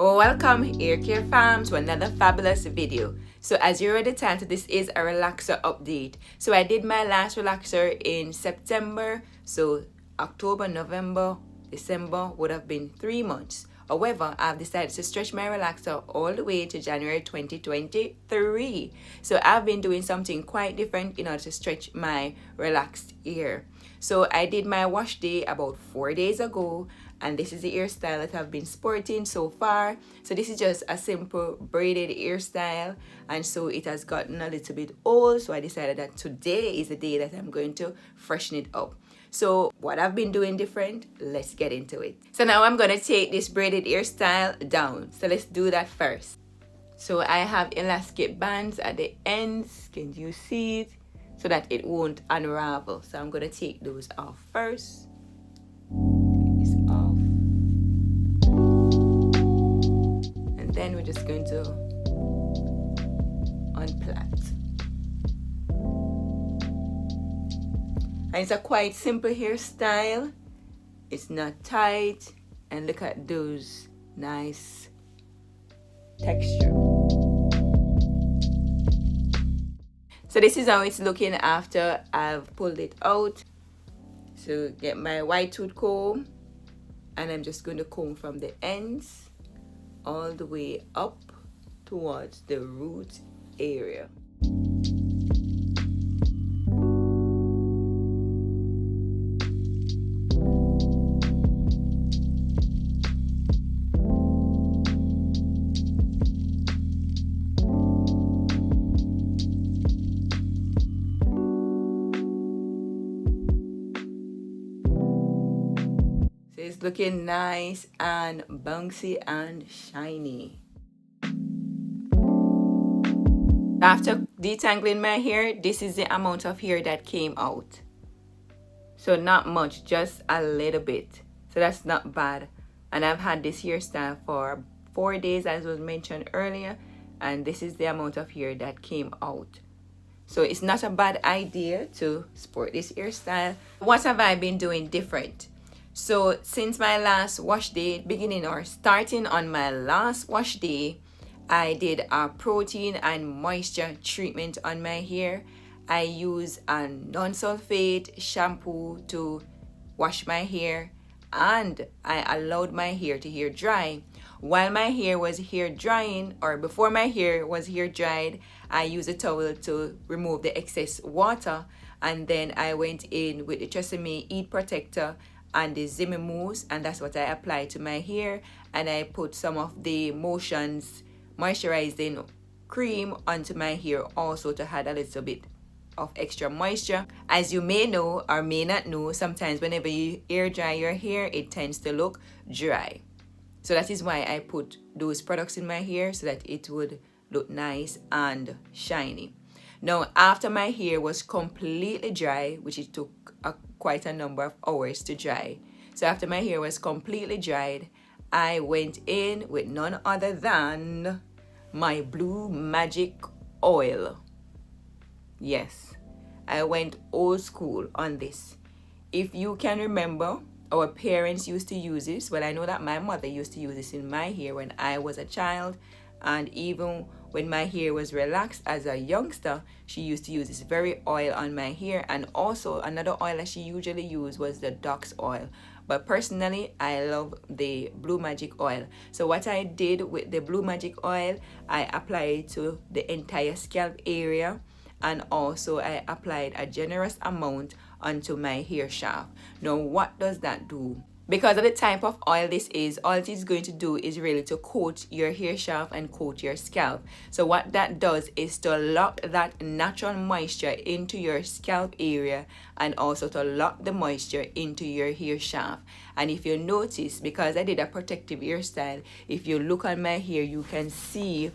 Welcome Hair Care Fam to another fabulous video. So as you already titled, this is a relaxer update. So I did my last relaxer in September. So October, November, December would have been 3 months. However, I've decided to stretch my relaxer all the way to January 2023. So I've been doing something quite different in order to stretch my relaxed hair. So I did my wash day about 4 days ago, and this is the hairstyle that I've been sporting so far. So this is just a simple braided hairstyle, and so it has gotten a little bit old, so I decided that today is the day that I'm going to freshen it up. So what I've been doing different, let's get into it. So now I'm going to take this braided hairstyle down. So let's do that first. So I have elastic bands at the ends. Can you see it? So that it won't unravel. So I'm going to take those off first. Take this off. And then we're just going to unplait. And it's a quite simple hairstyle. It's not tight. And look at those nice texture. So this is how it's looking after I've pulled it out. So get my white tooth comb, and I'm just going to comb from the ends all the way up towards the root area. It's looking nice and bouncy and shiny. After detangling my hair, this is the amount of hair that came out. So not much, just a little bit. So that's not bad. And I've had this hairstyle for 4 days, as was mentioned earlier, and this is the amount of hair that came out. So it's not a bad idea to sport this hairstyle. What have I been doing different? So since my last wash day, starting on my last wash day, I did a protein and moisture treatment on my hair. I use a non-sulfate shampoo to wash my hair, and I allowed my hair to hair dry. While my hair was hair drying, or before my hair was hair dried, I used a towel to remove the excess water, and then I went in with the Tresemme Heat Protector and the Zimmy Mousse, and that's what I applied to my hair. And I put some of the Motions moisturizing cream onto my hair also to add a little bit of extra moisture. As you may know or may not know, sometimes whenever you air dry your hair, it tends to look dry. So that is why I put those products in my hair, so that it would look nice and shiny. Now, after my hair was completely dry, which it took quite a number of hours to dry. So after my hair was completely dried, I went in with none other than my Blue Magic oil. Yes, I went old school on this. If you can remember, our parents used to use this. Well, I know that my mother used to use this in my hair when I was a child, and even when my hair was relaxed as a youngster, she used to use this very oil on my hair. And also another oil that she usually used was the Dox oil. But personally, I love the Blue Magic oil. So what I did with the Blue Magic oil, I applied it to the entire scalp area, and also I applied a generous amount onto my hair shaft. Now, what does that do? Because of the type of oil this is, all it is going to do is really to coat your hair shaft and coat your scalp. So what that does is to lock that natural moisture into your scalp area, and also to lock the moisture into your hair shaft. And if you notice, because I did a protective hairstyle, if you look on my hair, you can see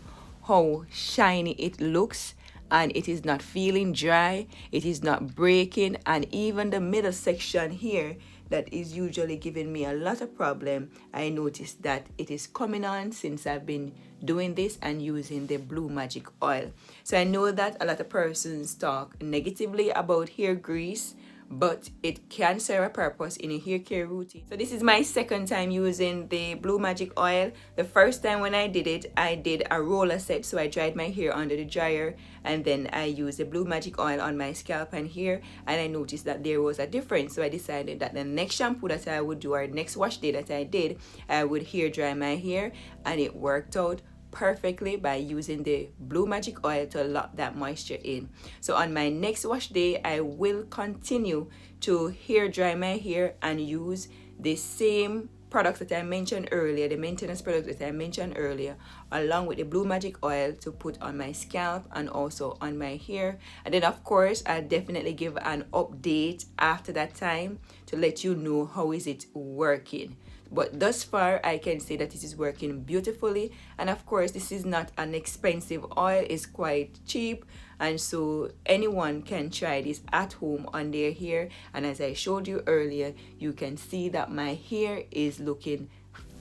how shiny it looks, and it is not feeling dry, it is not breaking. And even the middle section here that is usually giving me a lot of problem, I noticed that it is coming on since I've been doing this and using the Blue Magic oil. So I know that a lot of persons talk negatively about hair grease, but it can serve a purpose in a hair care routine. So this is my second time using the Blue Magic oil. The first time when I did it, I did a roller set, so I dried my hair under the dryer and then I used the Blue Magic oil on my scalp and hair, and I noticed that there was a difference. So I decided that the next shampoo that I would do, or next wash day that I did, I would hair dry my hair, and it worked out perfectly by using the Blue Magic oil to lock that moisture in. So on my next wash day, I will continue to hair dry my hair and use the same products that I mentioned earlier, the maintenance products that I mentioned earlier, along with the Blue Magic oil to put on my scalp and also on my hair. And then of course, I'll definitely give an update after that time to let you know how is it working. But thus far, I can say that this is working beautifully. And of course, this is not an expensive oil. It's quite cheap. And so anyone can try this at home on their hair. And as I showed you earlier, you can see that my hair is looking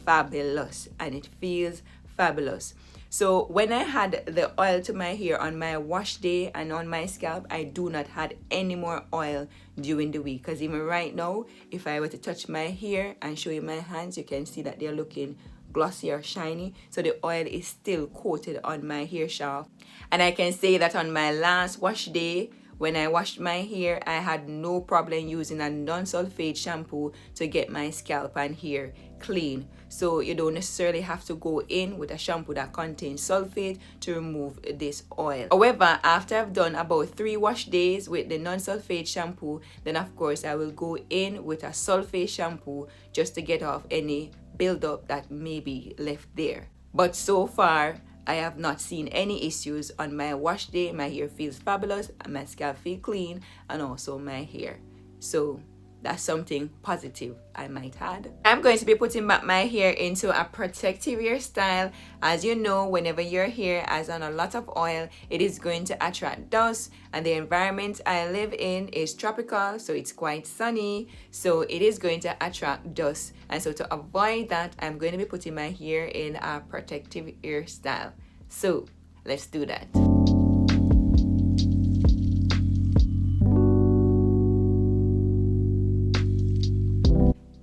fabulous and it feels fabulous. So when I had the oil to my hair on my wash day and on my scalp, I do not had any more oil during the week. Because even right now, if I were to touch my hair and show you my hands, you can see that they're looking glossy or shiny. So the oil is still coated on my hair shaft. And I can say that on my last wash day, when I washed my hair, I had no problem using a non-sulfate shampoo to get my scalp and hair clean. So you don't necessarily have to go in with a shampoo that contains sulfate to remove this oil. However, after I've done about 3 wash days with the non-sulfate shampoo, then of course I will go in with a sulfate shampoo just to get off any buildup that may be left there. But so far, I have not seen any issues on my wash day. My hair feels fabulous, and my scalp feels clean, and also my hair. So that's something positive I might add. I'm going to be putting back my hair into a protective hairstyle. As you know, whenever your hair has on a lot of oil, it is going to attract dust, and the environment I live in is tropical, so it's quite sunny, so it is going to attract dust. And so to avoid that, I'm going to be putting my hair in a protective hairstyle. So let's do that.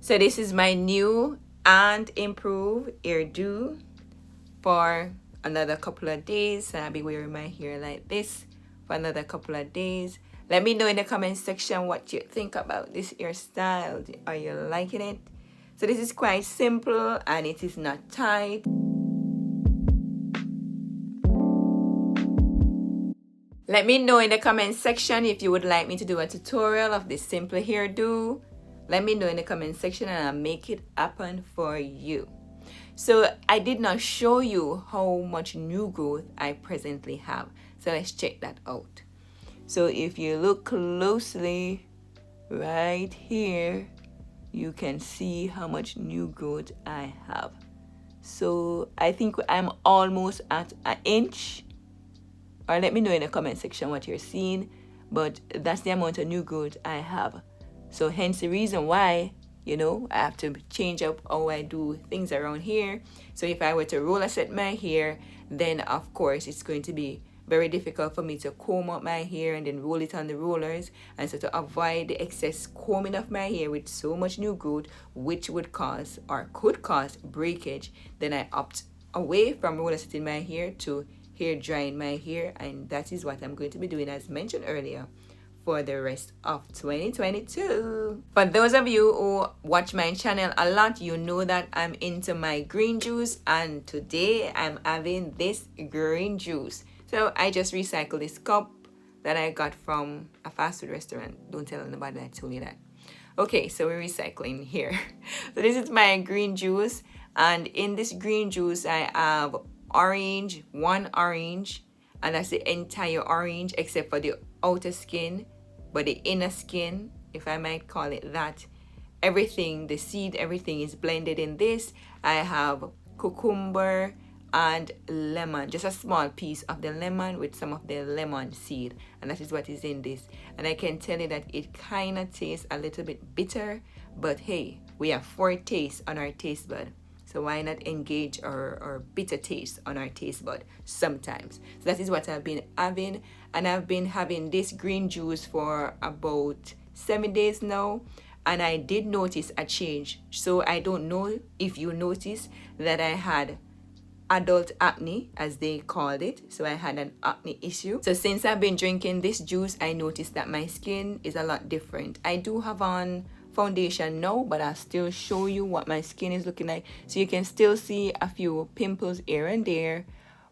So this is my new and improved hairdo for another couple of days. So I'll be wearing my hair like this for another couple of days. Let me know in the comment section what you think about this hairstyle. Are you liking it? So this is quite simple and it is not tight. Let me know in the comment section if you would like me to do a tutorial of this simple hairdo. Let me know in the comment section and I'll make it happen for you. So I did not show you how much new growth I presently have. So let's check that out. So if you look closely right here, you can see how much new growth I have. So I think I'm almost at an inch. Or let me know in the comment section what you're seeing. But that's the amount of new growth I have. So hence the reason why, you know, I have to change up how I do things around here. So if I were to roller set my hair, then of course it's going to be very difficult for me to comb up my hair and then roll it on the rollers. And so to avoid the excess combing of my hair with so much new growth, which would cause or could cause breakage, then I opt away from roller setting my hair to hair drying my hair. And that is what I'm going to be doing, as mentioned earlier, for the rest of 2022. For those of you who watch my channel a lot, you know that I'm into my green juice, and today I'm having this green juice. So I just recycled this cup that I got from a fast food restaurant. Don't tell anybody I told you that. Okay, so we're recycling here. So this is my green juice, and in this green juice I have orange, 1 orange, and that's the entire orange except for the outer skin, but the inner skin, if I might call it that, everything, the seed, everything is blended in this. I have cucumber and lemon, just a small piece of the lemon with some of the lemon seed, and that is what is in this. And I can tell you that it kind of tastes a little bit bitter, but hey, we have 4 tastes on our taste bud. So why not engage our bitter taste on our taste bud sometimes? So that is what I've been having. And I've been having this green juice for about 7 days now, and I did notice a change. So I don't know if you noticed that I had adult acne, as they called it. So I had an acne issue. So since I've been drinking this juice, I noticed that my skin is a lot different. I do have on foundation now, but I'll still show you what my skin is looking like. So you can still see a few pimples here and there,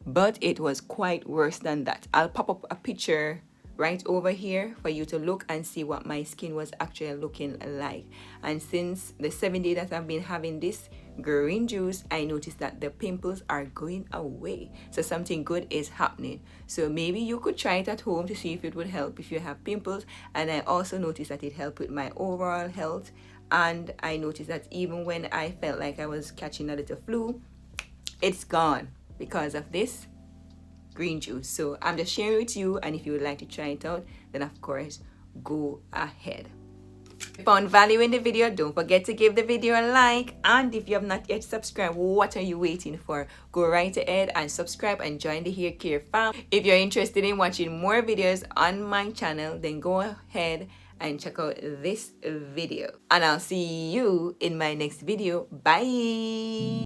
but it was quite worse than that. I'll pop up a picture right over here for you to look and see what my skin was actually looking like. And since the 7 days that I've been having this green juice, I noticed that the pimples are going away. So something good is happening. So maybe you could try it at home to see if it would help if you have pimples. And I also noticed that it helped with my overall health. And I noticed that even when I felt like I was catching a little flu, it's gone because of this green juice. So I'm just sharing with you, and if you would like to try it out, then of course go ahead. If you found value in the video, don't forget to give the video a like, and if you have not yet subscribed, what are you waiting for? Go right ahead and subscribe and join the Hair Care fam. If you're interested in watching more videos on my channel, then go ahead and check out this video, and I'll see you in my next video. Bye.